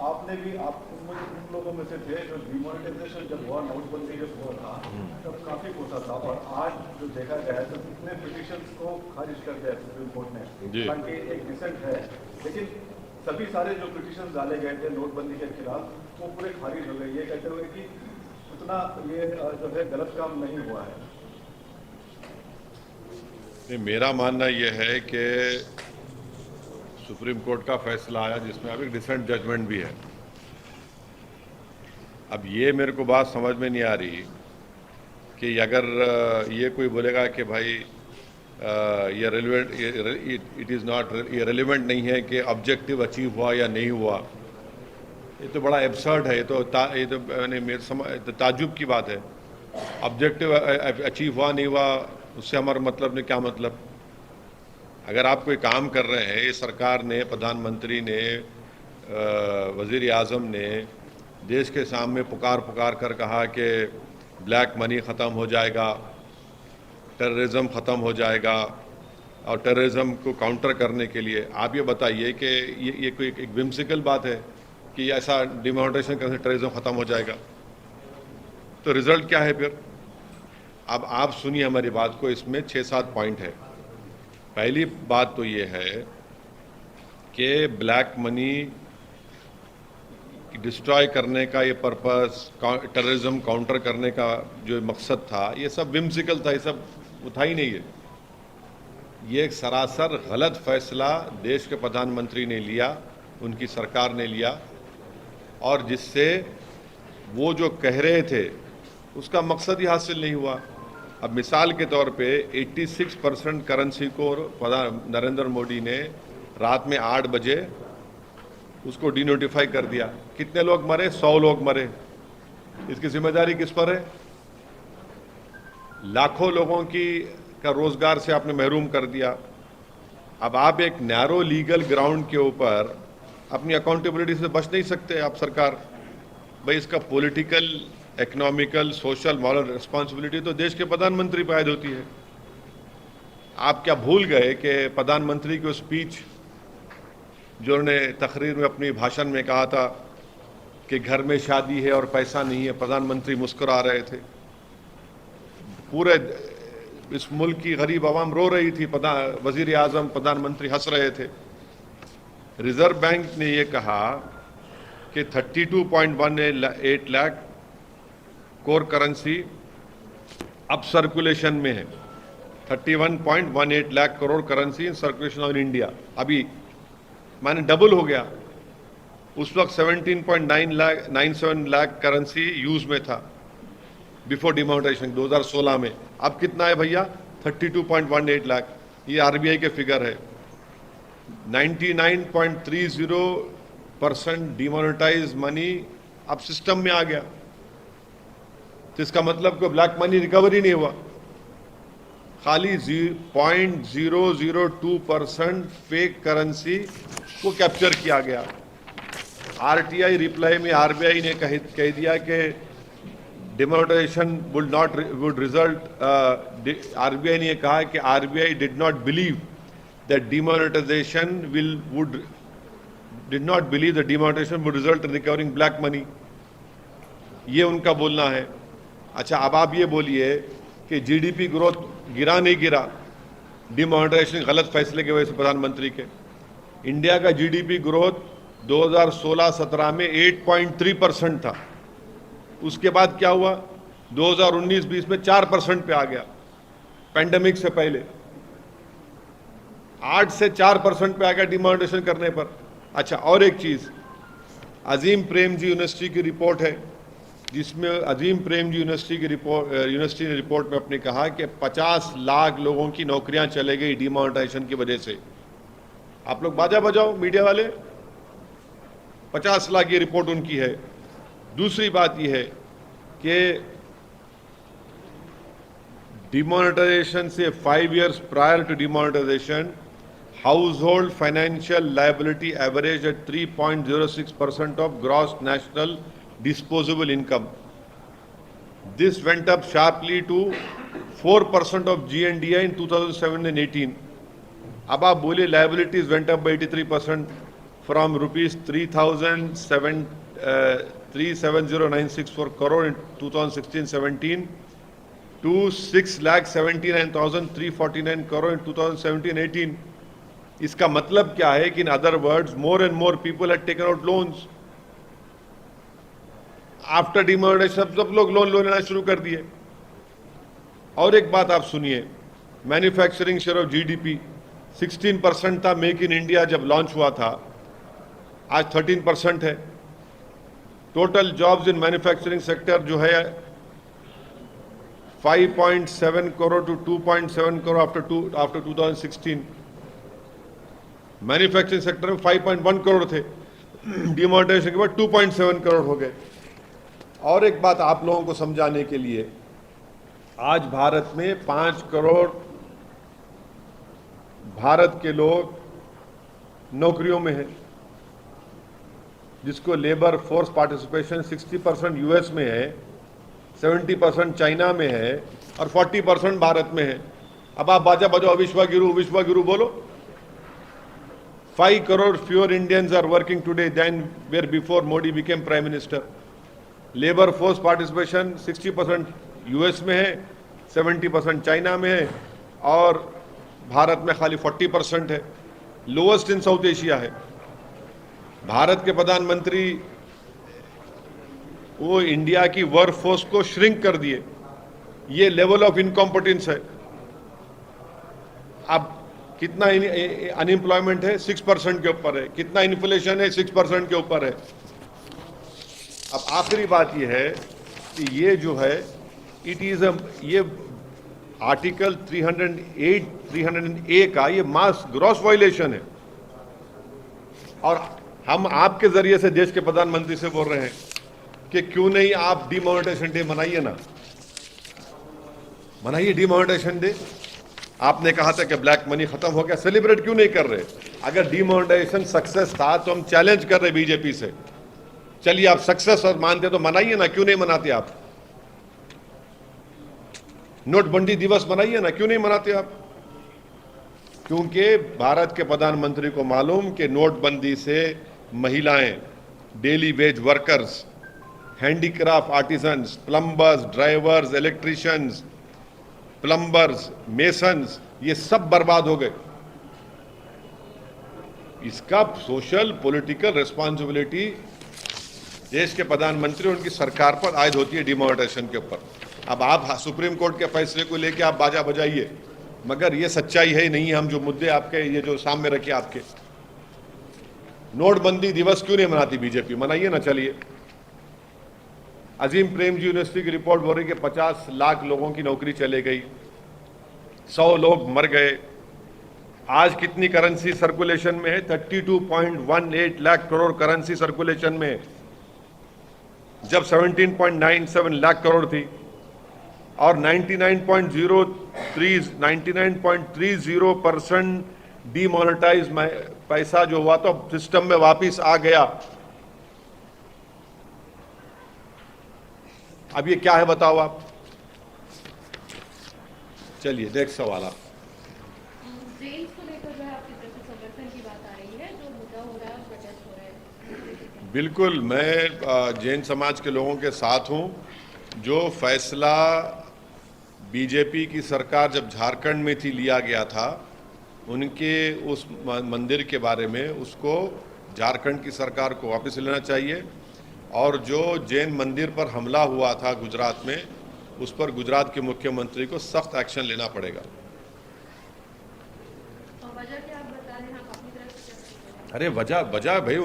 आपने भी आप उन लोगों में से थे जो डिमोनेटाइजेशन जब हुआ, नोटबंदी जब हुआ था, तब काफी कोसा था, और आज जो देखा गया है तो कितने पिटिशंस को खारिज कर दिया सुप्रीम कोर्ट ने, हालांकि एक डिसेंट है, लेकिन सभी सारे जो पिटिशन डाले गए थे नोटबंदी के खिलाफ वो पूरे खारिज हो गए, ये कहते हुए कि उतना ये जो है गलत काम नहीं हुआ है। मेरा मानना यह है कि सुप्रीम कोर्ट का फैसला आया जिसमें अब एक डिसेंट जजमेंट भी है। अब ये मेरे को बात समझ में नहीं आ रही कि अगर ये कोई बोलेगा कि भाई ये रेलिवेंट, इट इज़ नॉट, ये रेलिवेंट नहीं है कि ऑब्जेक्टिव अचीव हुआ या नहीं हुआ, ये तो बड़ा एब्सर्ड है। ये तो मेरे समझ ताज्जुब की बात है। ऑब्जेक्टिव अचीव हुआ नहीं हुआ उससे हमारा मतलब नहीं, क्या मतलब? अगर आप कोई काम कर रहे हैं, ये सरकार ने, प्रधानमंत्री ने, वज़ीर आज़म ने देश के सामने पुकार कर कहा कि ब्लैक मनी ख़त्म हो जाएगा, टेररिज्म ख़त्म हो जाएगा, और टेररिज्म को काउंटर करने के लिए आप ये बताइए कि ये कोई एक विम्सिकल बात है कि ऐसा डिमोनेटाइजेशन करने से टेररिज्म ख़त्म हो जाएगा? तो रिज़ल्ट क्या है फिर? अब आप सुनिए हमारी बात को, इसमें 6-7 पॉइंट है। पहली बात तो ये है कि ब्लैक मनी डिस्ट्रॉय करने का ये पर्पस, टेररिज्म काउंटर करने का जो मकसद था, ये सब विम्सिकल था, ये सब था ही नहीं है। ये एक सरासर गलत फैसला देश के प्रधानमंत्री ने लिया, उनकी सरकार ने लिया, और जिससे वो जो कह रहे थे उसका मकसद ही हासिल नहीं हुआ। अब मिसाल के तौर पे 86% करेंसी को नरेंद्र मोदी ने रात में 8 बजे उसको डिनोटिफाई कर दिया। कितने लोग मरे? 100 लोग मरे। इसकी जिम्मेदारी किस पर है? लाखों लोगों का रोजगार से आपने महरूम कर दिया। अब आप एक नैरो लीगल ग्राउंड के ऊपर अपनी अकाउंटेबिलिटी से बच नहीं सकते आप सरकार। भाई इसका political, economical, social, moral responsibility तो देश के प्रधानमंत्री पर आयद होती है। आप क्या भूल गए कि प्रधानमंत्री की स्पीच जो उन्होंने तकरीर में अपनी भाषण में कहा था कि घर में शादी है और पैसा नहीं है, प्रधानमंत्री मुस्कुरा रहे थे, पूरे इस मुल्क की गरीब आवाम रो रही थी, वजीर आजम, प्रधानमंत्री हंस रहे थे। रिजर्व बैंक ने यह कहा कि 32.18 लाख कोर करेंसी अब सर्कुलेशन में है। 31.18 lakh crore currency in circulation of India, अभी माने डबल हो गया। उस वक्त 17.97 लाख करेंसी यूज में था बिफोर डिमोनेटाइजेशन 2016 में। अब कितना है भैया? 32.18 लाख। ये आरबीआई के फिगर है। 99.30% डिमोनेटाइज मनी अब सिस्टम में आ गया। तो इसका मतलब को ब्लैक मनी रिकवरी नहीं हुआ, खाली 0.002% फेक करेंसी को कैप्चर किया गया। आरटीआई रिप्लाई में आरबीआई ने कह दिया कि डिमोनेटाइजेशन वुड रिजल्ट, आरबीआई ने कहा कि RBI did not believe that demonetisation would result in recovering black money. ये उनका बोलना है। अच्छा, अब आप ये बोलिए कि जीडीपी ग्रोथ गिरा नहीं गिरा डिमोनेटाइजेशन गलत फैसले की वजह से प्रधानमंत्री के। इंडिया का जीडीपी ग्रोथ 2016-17 में 8.3% था। उसके बाद क्या हुआ? 2019-20 में 4% पे आ गया, पैंडेमिक से पहले 8 से 4% पे आ गया डिमोनेटाइजेशन करने पर। अच्छा, और एक चीज, अजीम प्रेमजी यूनिवर्सिटी की रिपोर्ट है जिसमें अजीम प्रेमजी यूनिवर्सिटी ने रिपोर्ट में अपने कहा कि 50 लाख लोगों की नौकरियां चले गई डिमोनेटाइजेशन की वजह से। आप लोग बाजा बजाओ मीडिया वाले, 50 लाख ये रिपोर्ट उनकी है। दूसरी बात यह है कि डिमोनेटाइजेशन से 5 years prior to demonetisation household financial liability average at 3.06% of gross national disposable income. This went up sharply to 4% of GNDI in 2007 and 18. अब आप बोले liabilities went up by 83%, from rupees 3,70,964 crore in 2016-17 to 6,79,349 crore in 2017-18. इसका मतलब क्या है कि in other words more and more people had taken out loans after demonetisation. सब लोग लोन लेना शुरू कर दिए। और एक बात आप सुनिए, मैन्युफैक्चरिंग शेयर ऑफ जीडीपी 16% था मेक इन इंडिया जब लॉन्च हुआ था, आज 13% है। Total jobs in manufacturing sector जो है 5.7 crore to 2.7 crore after 2016। Manufacturing sector में 5.1 करोड़ थे, डिमोनेटाइजेशन के बाद 2.7 करोड़ हो गए। और एक बात आप लोगों को समझाने के लिए, आज भारत में 5 करोड़ भारत के लोग नौकरियों में हैं, जिसको लेबर फोर्स पार्टिसिपेशन 60% यूएस में है, 70% चाइना में है और 40% भारत में है। अब आप बाजा बजाओ विश्व गुरु बोलो। 5 crore fewer Indians are working today than were before Modi became prime minister. Labour force participation 60% US में है, 70% चाइना में है और भारत में खाली 40% है। लोएस्ट इन साउथ एशिया है। भारत के प्रधानमंत्री वो इंडिया की वर्क फोर्स को श्रिंक कर दिए। ये लेवल ऑफ इनकॉम्पिटेंस है। अब कितना अनएम्प्लॉयमेंट है? 6% के ऊपर है। कितना इन्फ्लेशन है? 6% के ऊपर है। अब आखिरी बात ये है कि ये जो है इट इज ये आर्टिकल 308 का ये मास ग्रॉस वायलेशन है। और हम आपके जरिए से देश के प्रधानमंत्री से बोल रहे हैं कि क्यों नहीं आप डिमोनेटाइजेशन डे मनाइए ना, मनाइए डिमोनेटाइजेशन डे। आपने कहा था कि ब्लैक मनी खत्म हो गया, सेलिब्रेट क्यों नहीं कर रहे? अगर डिमोनेटाइजेशन सक्सेस था तो हम चैलेंज कर रहे बीजेपी से, चलिए आप सक्सेस और मानते तो मनाइए ना, क्यों नहीं मनाते आप? नोटबंदी दिवस मनाइए ना, क्यों नहीं मनाते आप? क्योंकि भारत के प्रधानमंत्री को मालूम कि नोटबंदी से महिलाएं, daily veg workers, handicraft artisans, plumbers, drivers, electricians, plumbers, masons, ये सब बर्बाद हो गए। इसका सोशल पॉलिटिकल रिस्पॉन्सिबिलिटी देश के प्रधानमंत्री और उनकी सरकार पर आयद होती है डिमोनेटाइजेशन के ऊपर। अब आप सुप्रीम कोर्ट के फैसले को लेकर आप बाजा बजाइए, मगर ये सच्चाई है ही नहीं। हम जो मुद्दे आपके ये जो सामने रखे आपके, नोटबंदी दिवस क्यों नहीं मनाती बीजेपी? मनाइए ना। चलिए, अजीम प्रेमजी यूनिवर्सिटी की रिपोर्ट बोल रही कि 50 लाख लोगों की नौकरी चले गई, 100 लोग मर गए। आज कितनी करेंसी सर्कुलेशन में है? 32.18 लाख करोड़ करेंसी सर्कुलेशन में है, जब 17.97 लाख करोड़ थी। और 99.30% डीमोनेटाइज पैसा जो हुआ तो सिस्टम में वापिस आ गया। अब ये क्या है बताओ आप? चलिए नेक्स्ट सवाल आप। जेन्स को लेकर जो है आपकी तरफ से समर्थन की बात आ रही है, जो मुद्दा हो रहा है, प्रोटेस्ट हो रहा है। बिल्कुल, मैं जैन समाज के लोगों के साथ हूं। जो फैसला बीजेपी की सरकार जब झारखंड में थी लिया गया था, उनके उस मंदिर के बारे में, उसको झारखंड की सरकार को वापस लेना चाहिए। और जो जैन मंदिर पर हमला हुआ था गुजरात में, उस पर गुजरात के मुख्यमंत्री को सख्त एक्शन लेना पड़ेगा। वजह क्या आप बता रहे हैं? आप अपनी तरफ से क्या? अरे वजह भाई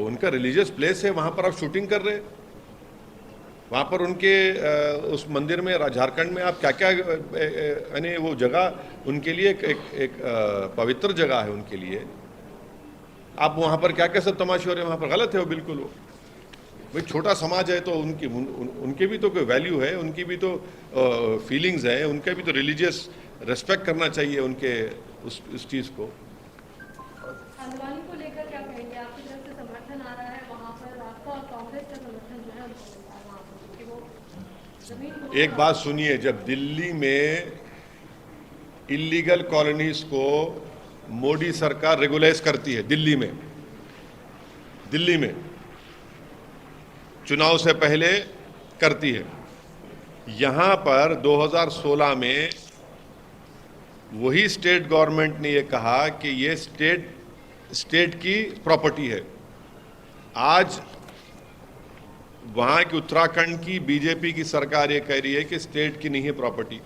उनका रिलीजियस प्लेस है, वहाँ पर आप शूटिंग कर रहे, वहाँ पर उनके उस मंदिर में झारखंड में आप क्या क्या, यानी वो जगह उनके लिए एक पवित्र जगह है उनके लिए। आप वहाँ पर क्या क्या सब तमाशे हो रहे हैं, वहाँ पर गलत है वो, बिल्कुल। वो भाई छोटा समाज है तो उनके भी तो कोई वैल्यू है, उनकी भी तो फीलिंग्स है, उनका भी तो रिलीजियस रेस्पेक्ट करना चाहिए उनके उस चीज़ को। हल्द्वानी को लेकर क्या कहेंगे? आपकी तरफ से समर्थन आ रहा है वहाँ पर, आपका कांग्रेस का समर्थन जो है उनको मिलता है वहाँ पर, क्योंकि वो जमीन को। एक बात सुनिए, जब दिल्ली में इलीगल कॉलोनीज को मोदी सरकार रेगुलाइज करती है दिल्ली में चुनाव से पहले करती है। यहाँ पर 2016 में वही स्टेट गवर्नमेंट ने ये कहा कि ये स्टेट की प्रॉपर्टी है। आज वहाँ की उत्तराखंड की बीजेपी की सरकार ये कह रही है कि स्टेट की नहीं है प्रॉपर्टी।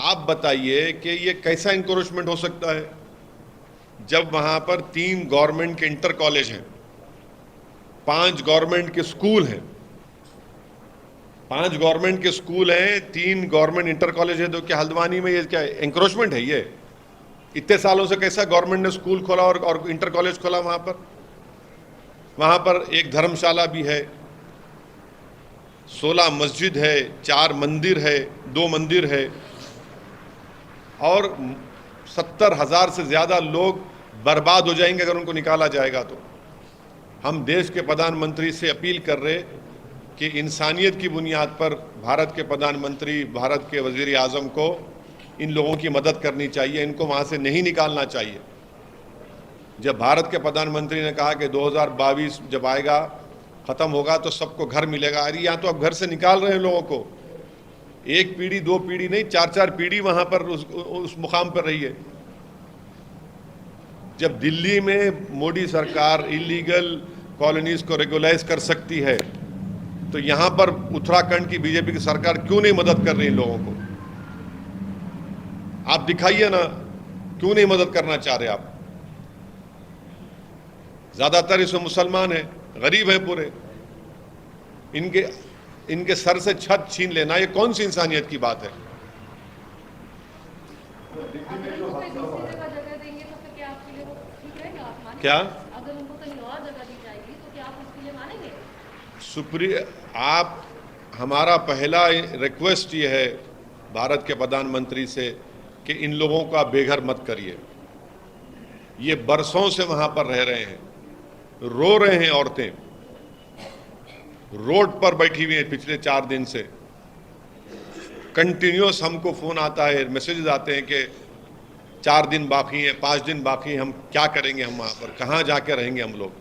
आप बताइए कि ये कैसा इंक्रोचमेंट हो सकता है जब वहाँ पर 3 गवर्नमेंट के इंटर कॉलेज हैं, 5 गवर्नमेंट के स्कूल हैं, 5 गवर्नमेंट के स्कूल हैं, 3 गवर्नमेंट इंटर कॉलेज है। तो क्या हल्द्वानी में ये क्या इंक्रोचमेंट है? ये इतने सालों से कैसा गवर्नमेंट ने स्कूल खोला और इंटर कॉलेज खोला? वहाँ पर एक धर्मशाला भी है, 16 मस्जिद है, 4 मंदिर है, 2 मंदिर है, और 70,000 से ज़्यादा लोग बर्बाद हो जाएंगे अगर उनको निकाला जाएगा। तो हम देश के प्रधानमंत्री से अपील कर रहे कि इंसानियत की बुनियाद पर भारत के प्रधानमंत्री, भारत के वज़ीर आज़म को इन लोगों की मदद करनी चाहिए, इनको वहाँ से नहीं निकालना चाहिए। जब भारत के प्रधानमंत्री ने कहा कि 2022 जब आएगा, ख़त्म होगा तो सबको घर मिलेगा, अरे यहाँ तो अब घर से निकाल रहे हैं लोगों को। 1 पीढ़ी 2 पीढ़ी नहीं, 4-4 पीढ़ी वहाँ पर उस मुकाम पर रही है। जब दिल्ली में मोदी सरकार इलीगल कॉलोनीज को रेगुलाइज कर सकती है, तो यहाँ पर उत्तराखंड की बीजेपी की सरकार क्यों नहीं मदद कर रही इन लोगों को? आप दिखाइए ना, क्यों नहीं मदद करना चाह रहे आप? ज़्यादातर इसमें मुसलमान हैं, गरीब हैं पूरे, इनके सर से छत छीन लेना, ये कौन सी इंसानियत की बात है? क्या अगर उनको कहीं और जगह दी जाएगी तो क्या आप उसके लिए मानेंगे? आप हमारा पहला रिक्वेस्ट ये है भारत के प्रधानमंत्री से कि इन लोगों को आप बेघर मत करिए। ये बरसों से वहां पर रह रहे हैं, रो रहे हैं, औरतें रोड पर बैठी हुई हैं पिछले 4 दिन से। कंटिन्यूस हमको फोन आता है, मैसेजेस आते हैं कि 4 दिन बाकी हैं, 5 दिन बाकी हैं, हम क्या करेंगे, हम वहां पर कहाँ जाकर रहेंगे, हम लोग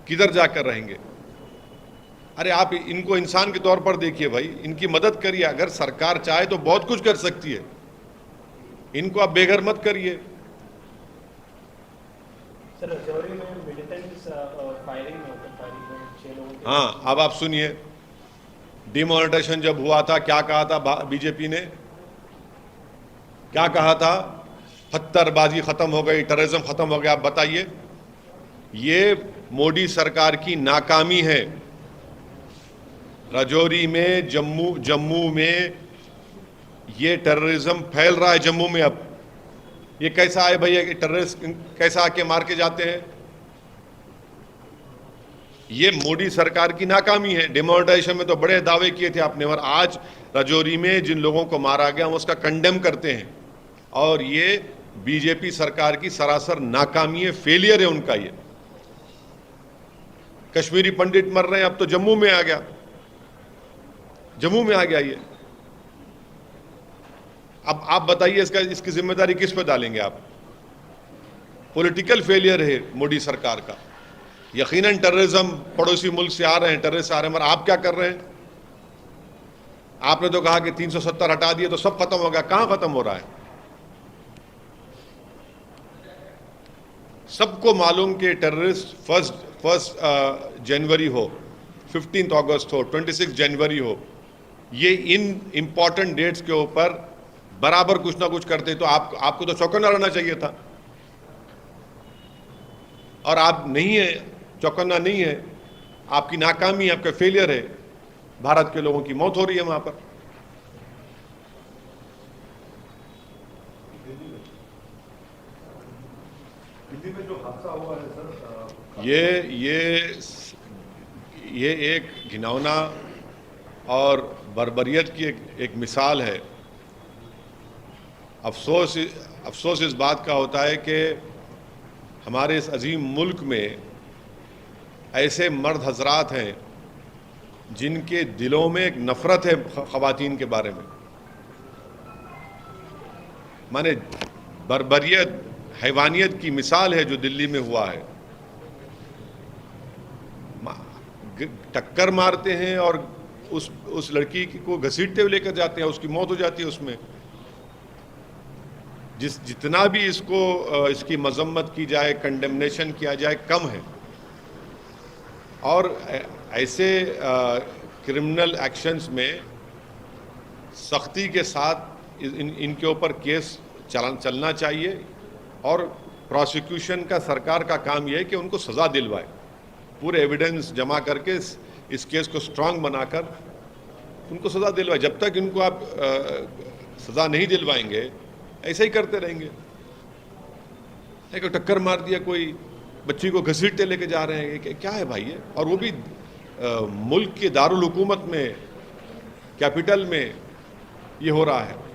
किधर जाकर रहेंगे? अरे आप इनको इंसान के तौर पर देखिए भाई, इनकी मदद करिए। अगर सरकार चाहे तो बहुत कुछ कर सकती है, इनको आप बेघर मत करिए। सर, रजौरी में मिलिटेंट्स फायरिंग में 6 लोगों के। हाँ, अब आप सुनिए, डिमोनेटाइजेशन जब हुआ था, क्या कहा था बीजेपी ने? क्या कहा था? पत्थरबाजी खत्म हो गई, टेररिज्म खत्म हो गया। आप बताइए, ये मोदी सरकार की नाकामी है। रजौरी में, जम्मू में ये टेररिज्म फैल रहा है। जम्मू में अब ये कैसा है भैया कि टेररिस्ट कैसा आके मार के जाते हैं? ये मोदी सरकार की नाकामी है। डिमोनेटाइजेशन में तो बड़े दावे किए थे आपने, और आज रजौरी में जिन लोगों को मारा गया हम उसका कंडेम करते हैं। और ये बीजेपी सरकार की सरासर नाकामी है, फेलियर है उनका। ये कश्मीरी पंडित मर रहे हैं, अब तो जम्मू में आ गया, ये। अब आप बताइए इसकी जिम्मेदारी किस पे डालेंगे आप? पॉलिटिकल फेलियर है मोदी सरकार का। यकीनन टेररिज्म पड़ोसी मुल्क से आ रहे हैं, टेररिस्ट आ रहे हैं, मगर आप क्या कर रहे हैं? आपने तो कहा कि 370 हटा दिए तो सब खत्म हो गया। कहां खत्म हो रहा है? सबको मालूम कि टेररिस्ट फर्स्ट जनवरी हो, 15 अगस्त हो, 26 जनवरी हो, ये इन इंपॉर्टेंट डेट्स के ऊपर बराबर कुछ ना कुछ करते, तो आपको तो चौकन्ना रहना चाहिए था। और आप नहीं है, चौकन्ना नहीं है। आपकी नाकामी, आपका फेलियर है। भारत के लोगों की मौत हो रही है वहां पर। दिल्ली में जो हादसा हुआ है सर, ये एक घिनौना और बर्बरियत की एक मिसाल है। अफसोस इस बात का होता है कि हमारे इस अजीम मुल्क में ऐसे मर्द हजरात हैं जिनके दिलों में एक नफरत है ख़वातीन के बारे में। माने बर्बरियत, हैवानियत की मिसाल है जो दिल्ली में हुआ है। टक्कर मारते हैं और उस लड़की को घसीटते हुए लेकर जाते हैं, उसकी मौत हो जाती है उसमें। जितना भी इसकी मजम्मत की जाए, कंडेमनेशन किया जाए, कम है। और ऐसे क्रिमिनल एक्शंस में सख्ती के साथ इनके ऊपर केस चलना चाहिए और प्रोसिक्यूशन का, सरकार का काम यह है कि उनको सज़ा दिलवाए, पूरे एविडेंस जमा करके इस केस को स्ट्रांग बनाकर उनको सज़ा दिलवाए। जब तक इनको आप सज़ा नहीं दिलवाएंगे ऐसे ही करते रहेंगे। एक टक्कर मार दिया, कोई बच्ची को घसीटते लेके जा रहे हैं, क्या है भाई ये? और वो भी मुल्क के दारुल हुकूमत में, कैपिटल में ये हो रहा है।